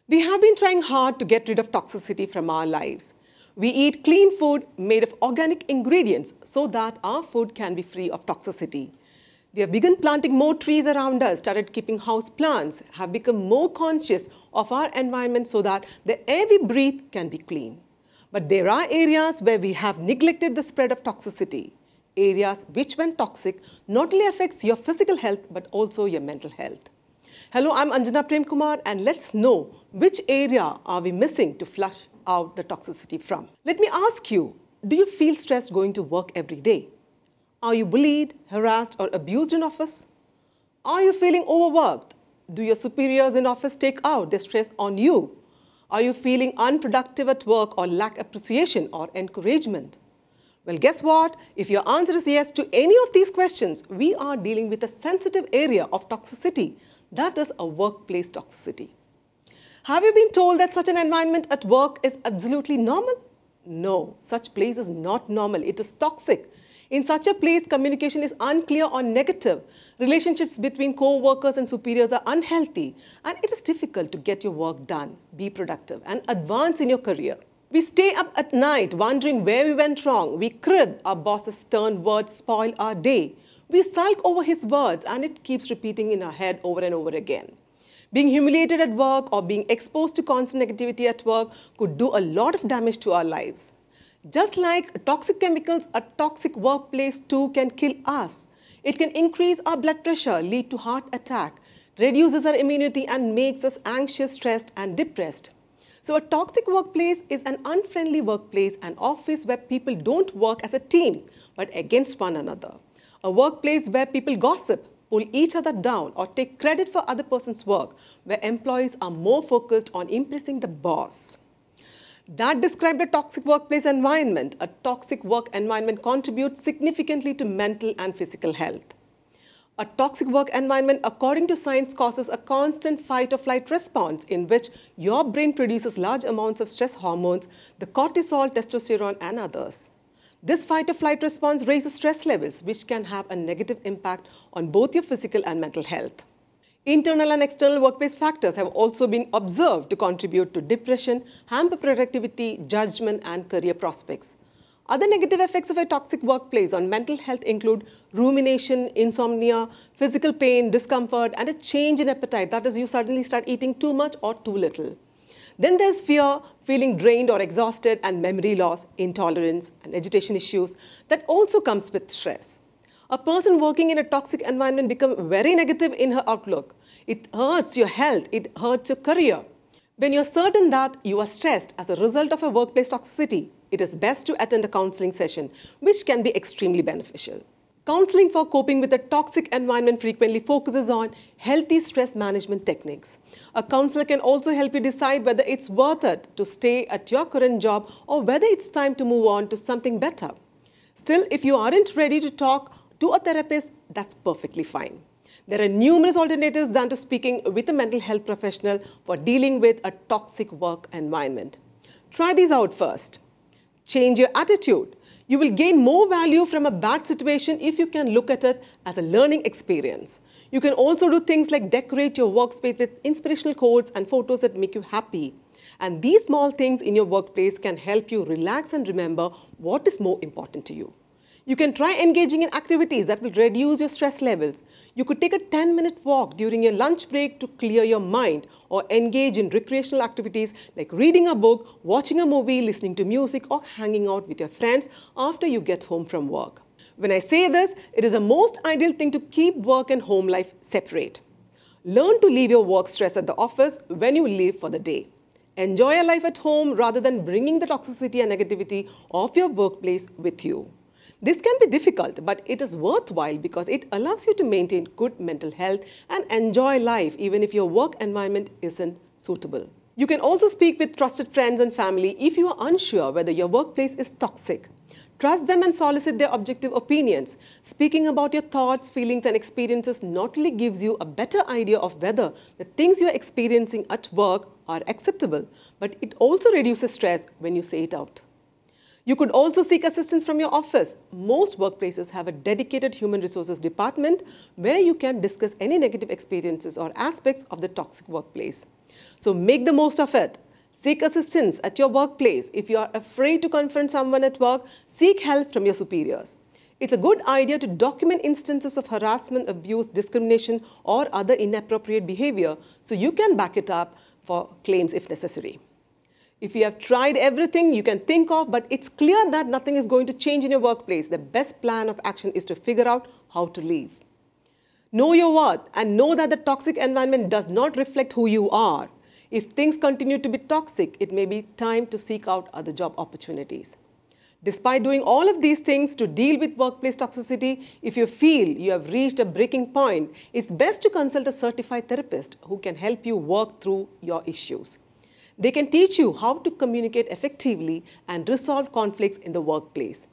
We have been trying hard to get rid of toxicity from our lives. We eat clean food made of organic ingredients so that our food can be free of toxicity. We have begun planting more trees around us, started keeping house plants, have become more conscious of our environment so that the air we breathe can be clean. But there are areas where we have neglected the spread of toxicity. Areas which, when toxic, not only affects your physical health but also your mental health. Hello, I'm Anjana Prem Kumar, and let's know which area are we missing to flush out the toxicity from. Let me ask you, do you feel stressed going to work every day? Are you bullied, harassed, or abused in office? Are you feeling overworked? Do your superiors in office take out their stress on you? Are you feeling unproductive at work or lack appreciation or encouragement? Well, guess what? If your answer is yes to any of these questions, we are dealing with a sensitive area of toxicity. That is a workplace toxicity. Have you been told that such an environment at work is absolutely normal? No, such place is not normal. It is toxic. In such a place, communication is unclear or negative. Relationships between co-workers and superiors are unhealthy. And it is difficult to get your work done, be productive, and advance in your career. We stay up at night wondering where we went wrong. We crib our boss's stern words spoil our day. We sulk over his words and it keeps repeating in our head over and over again. Being humiliated at work or being exposed to constant negativity at work could do a lot of damage to our lives. Just like toxic chemicals, a toxic workplace too can kill us. It can increase our blood pressure, lead to heart attack, reduces our immunity and makes us anxious, stressed and depressed. So a toxic workplace is an unfriendly workplace, an office where people don't work as a team but against one another. A workplace where people gossip, pull each other down or take credit for other person's work, where employees are more focused on impressing the boss. That described a toxic workplace environment. A toxic work environment contributes significantly to mental and physical health. A toxic work environment, according to science, causes a constant fight-or-flight response in which your brain produces large amounts of stress hormones, the cortisol, testosterone, and others. This fight-or-flight response raises stress levels, which can have a negative impact on both your physical and mental health. Internal and external workplace factors have also been observed to contribute to depression, hamper productivity, judgment, and career prospects. Other negative effects of a toxic workplace on mental health include rumination, insomnia, physical pain, discomfort, and a change in appetite. That is, you suddenly start eating too much or too little. Then there's fear, feeling drained or exhausted, and memory loss, intolerance, and agitation issues that also comes with stress. A person working in a toxic environment becomes very negative in her outlook. It hurts your health, it hurts your career. When you're certain that you are stressed as a result of a workplace toxicity, it is best to attend a counseling session, which can be extremely beneficial. Counseling for coping with a toxic environment frequently focuses on healthy stress management techniques. A counselor can also help you decide whether it's worth it to stay at your current job or whether it's time to move on to something better. Still, if you aren't ready to talk to a therapist, that's perfectly fine. There are numerous alternatives than to speaking with a mental health professional for dealing with a toxic work environment. Try these out first. Change your attitude. You will gain more value from a bad situation if you can look at it as a learning experience. You can also do things like decorate your workspace with inspirational quotes and photos that make you happy. And these small things in your workplace can help you relax and remember what is more important to you. You can try engaging in activities that will reduce your stress levels. You could take a 10-minute walk during your lunch break to clear your mind, or engage in recreational activities like reading a book, watching a movie, listening to music, or hanging out with your friends after you get home from work. When I say this, it is the most ideal thing to keep work and home life separate. Learn to leave your work stress at the office when you leave for the day. Enjoy your life at home rather than bringing the toxicity and negativity of your workplace with you. This can be difficult, but it is worthwhile because it allows you to maintain good mental health and enjoy life even if your work environment isn't suitable. You can also speak with trusted friends and family if you are unsure whether your workplace is toxic. Trust them and solicit their objective opinions. Speaking about your thoughts, feelings, and experiences not only gives you a better idea of whether the things you are experiencing at work are acceptable, but it also reduces stress when you say it out. You could also seek assistance from your office. Most workplaces have a dedicated human resources department where you can discuss any negative experiences or aspects of the toxic workplace. So make the most of it. Seek assistance at your workplace. If you are afraid to confront someone at work, seek help from your superiors. It's a good idea to document instances of harassment, abuse, discrimination, or other inappropriate behavior so you can back it up for claims if necessary. If you have tried everything you can think of, but it's clear that nothing is going to change in your workplace, the best plan of action is to figure out how to leave. Know your worth and know that the toxic environment does not reflect who you are. If things continue to be toxic, it may be time to seek out other job opportunities. Despite doing all of these things to deal with workplace toxicity, if you feel you have reached a breaking point, it's best to consult a certified therapist who can help you work through your issues. They can teach you how to communicate effectively and resolve conflicts in the workplace.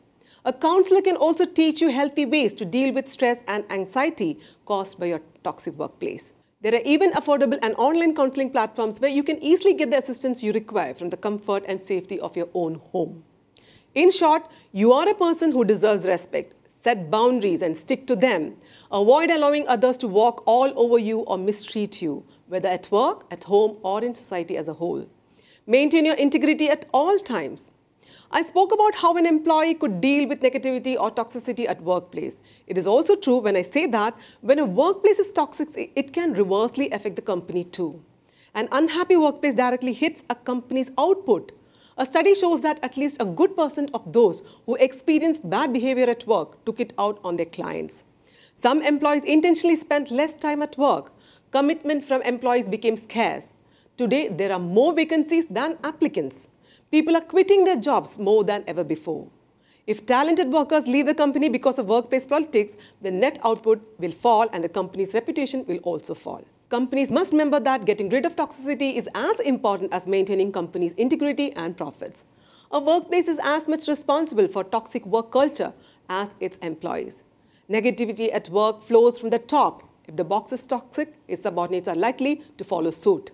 A counselor can also teach you healthy ways to deal with stress and anxiety caused by your toxic workplace. There are even affordable and online counseling platforms where you can easily get the assistance you require from the comfort and safety of your own home. In short, you are a person who deserves respect. Set boundaries and stick to them. Avoid allowing others to walk all over you or mistreat you, whether at work, at home, or in society as a whole. Maintain your integrity at all times. I spoke about how an employee could deal with negativity or toxicity at workplace. It is also true when I say that when a workplace is toxic, it can reversely affect the company too. An unhappy workplace directly hits a company's output. A study shows that at least a good percent of those who experienced bad behavior at work took it out on their clients. Some employees intentionally spent less time at work. Commitment from employees became scarce. Today, there are more vacancies than applicants. People are quitting their jobs more than ever before. If talented workers leave the company because of workplace politics, the net output will fall and the company's reputation will also fall. Companies must remember that getting rid of toxicity is as important as maintaining company's integrity and profits. A workplace is as much responsible for toxic work culture as its employees. Negativity at work flows from the top. If the box is toxic, its subordinates are likely to follow suit.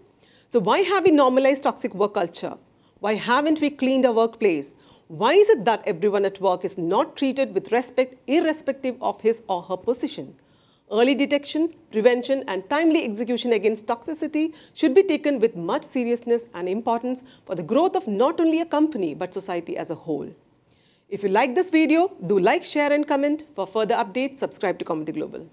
So why have we normalized toxic work culture? Why haven't we cleaned our workplace? Why is it that everyone at work is not treated with respect irrespective of his or her position? Early detection, prevention, and timely execution against toxicity should be taken with much seriousness and importance for the growth of not only a company but society as a whole. If you like this video, do like, share, and comment. For further updates, subscribe to Kaumudy Global.